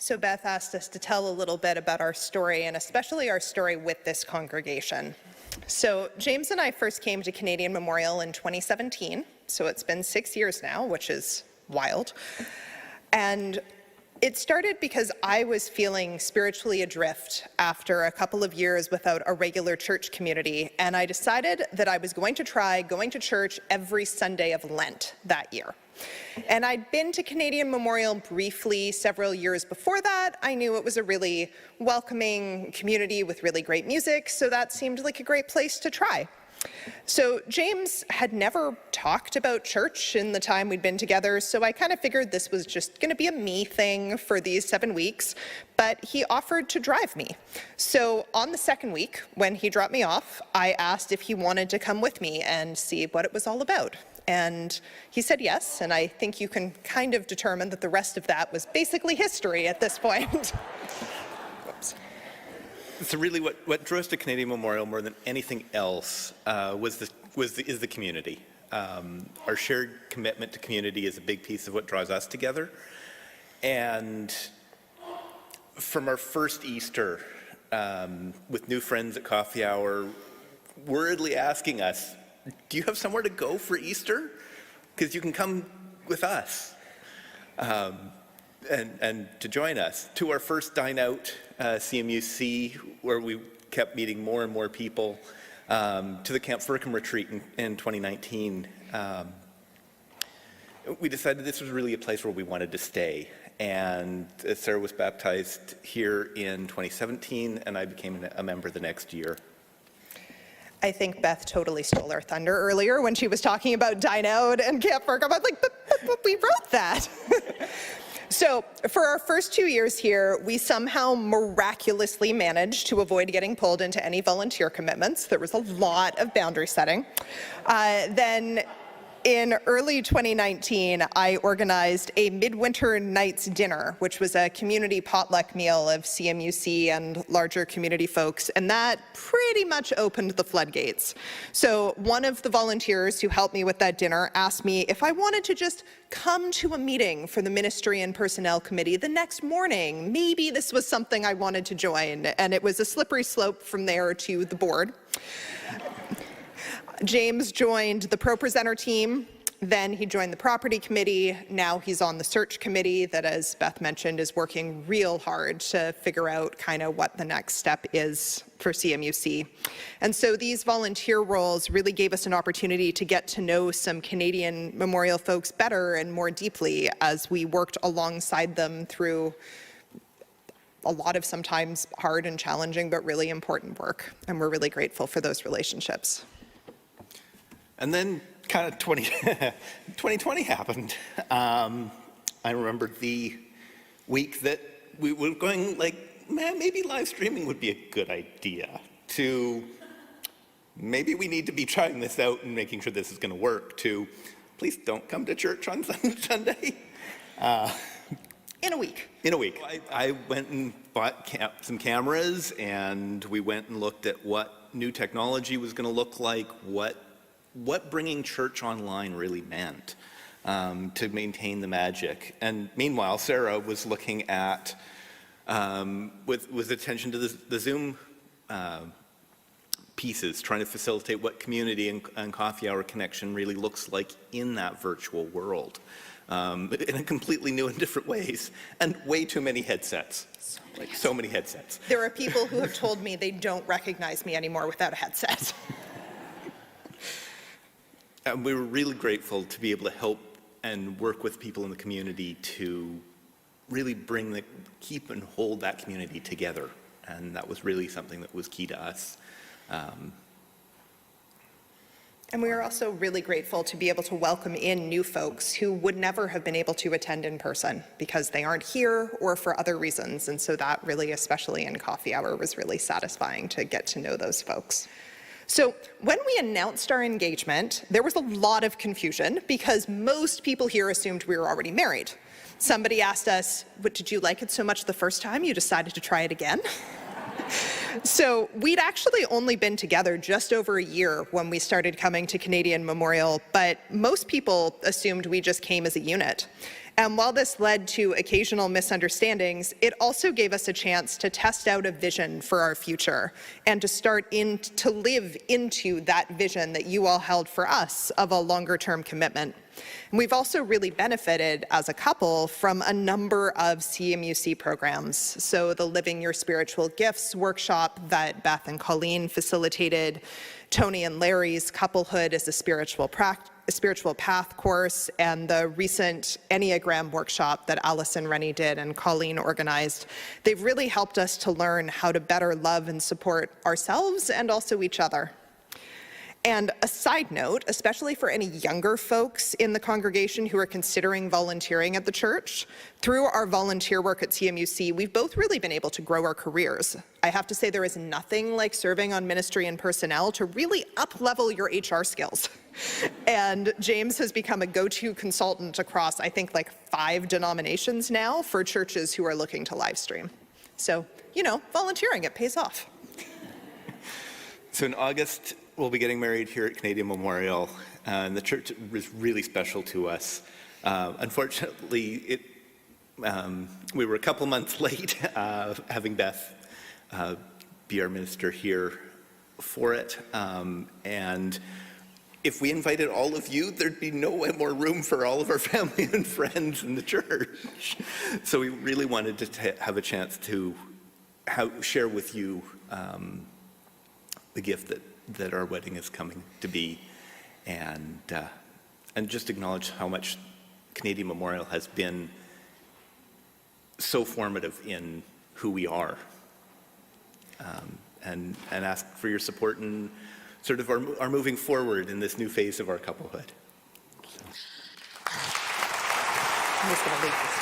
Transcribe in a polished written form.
So Beth asked us to tell a little bit about our story, and especially our story with this congregation. So James and I first came to Canadian Memorial in 2017, so it's been 6 years now, which is wild. And it started because I was feeling spiritually adrift after a couple of years without a regular church community, and I decided that I was going to try going to church every Sunday of Lent that year. And I'd been to Canadian Memorial briefly several years before that. I knew it was a really welcoming community with really great music, so that seemed like a great place to try. So James had never talked about church in the time we'd been together, so I kind of figured this was just going to be a me thing for these 7 weeks, but he offered to drive me. So on the second week, when he dropped me off, I asked if he wanted to come with me and see what it was all about. And he said yes, and I think you can kind of determine that the rest of that was basically history at this point. Whoops. So really what drew us to Canadian Memorial more than anything else is the community. Our shared commitment to community is a big piece of what draws us together. And from our first Easter, with new friends at coffee hour, worriedly asking us, do you have somewhere to go for Easter? Because you can come with us and to join us. To our first dine out, CMUC, where we kept meeting more and more people, to the Camp Firkham retreat in 2019. We decided this was really a place where we wanted to stay. And Sarah was baptized here in 2017, and I became a member the next year. I think Beth totally stole our thunder earlier when she was talking about Dine Out and Camp Firkham. I was like, but we wrote that. So for our first 2 years here, we somehow miraculously managed to avoid getting pulled into any volunteer commitments. There was a lot of boundary setting. Then in early 2019, I organized a midwinter nights dinner, which was a community potluck meal of CMUC and larger community folks, and that pretty much opened the floodgates. So one of the volunteers who helped me with that dinner asked me if I wanted to just come to a meeting for the Ministry and Personnel Committee the next morning. Maybe this was something I wanted to join, and it was a slippery slope from there to the board. James joined the ProPresenter team, then he joined the property committee, now he's on the search committee that, as Beth mentioned, is working real hard to figure out kind of what the next step is for CMUC. And so these volunteer roles really gave us an opportunity to get to know some Canadian Memorial folks better and more deeply as we worked alongside them through a lot of sometimes hard and challenging but really important work, and we're really grateful for those relationships. And then kind of 2020 happened. I remember the week that we were going like, man, maybe live streaming would be a good idea, to maybe we need to be trying this out and making sure this is going to work, to please don't come to church on Sunday. In a week. I went and bought some cameras, and we went and looked at what new technology was going to look like, what bringing church online really meant to maintain the magic. And meanwhile, Sarah was looking at, with attention to the Zoom pieces, trying to facilitate what community and coffee hour connection really looks like in that virtual world, in a completely new and different ways, and way too many headsets. So many headsets. There are people who have told me they don't recognize me anymore without a headset. And we were really grateful to be able to help and work with people in the community to really keep and hold that community together. And that was really something that was key to us. And we are also really grateful to be able to welcome in new folks who would never have been able to attend in person because they aren't here or for other reasons. And so that really, especially in coffee hour, was really satisfying to get to know those folks. So when we announced our engagement, there was a lot of confusion because most people here assumed we were already married. Somebody asked us, "What, did you like it so much the first time you decided to try it again?" So we'd actually only been together just over a year when we started coming to Canadian Memorial, but most people assumed we just came as a unit. And while this led to occasional misunderstandings, it also gave us a chance to test out a vision for our future and to start to live into that vision that you all held for us of a longer-term commitment. And we've also really benefited as a couple from a number of CMUC programs. So the Living Your Spiritual Gifts workshop that Beth and Colleen facilitated, Tony and Larry's Couplehood as a Spiritual Path course, and the recent Enneagram workshop that Allison Rennie did and Colleen organized. They've really helped us to learn how to better love and support ourselves and also each other. And a side note, especially for any younger folks in the congregation who are considering volunteering at the church, through our volunteer work at CMUC, we've both really been able to grow our careers. I have to say there is nothing like serving on ministry and personnel to really up-level your HR skills. And James has become a go-to consultant across, I think, like 5 denominations now for churches who are looking to live stream. So, you know, volunteering, it pays off. So in August, we'll be getting married here at Canadian Memorial, and the church was really special to us. Unfortunately, we were a couple months late having Beth be our minister here for it. And if we invited all of you, there'd be no more room for all of our family and friends in the church. So we really wanted to have a chance to share with you the gift that our wedding is coming to be, and just acknowledge how much Canadian Memorial has been so formative in who we are, and ask for your support in sort of our moving forward in this new phase of our couplehood. I'm just going to leave this.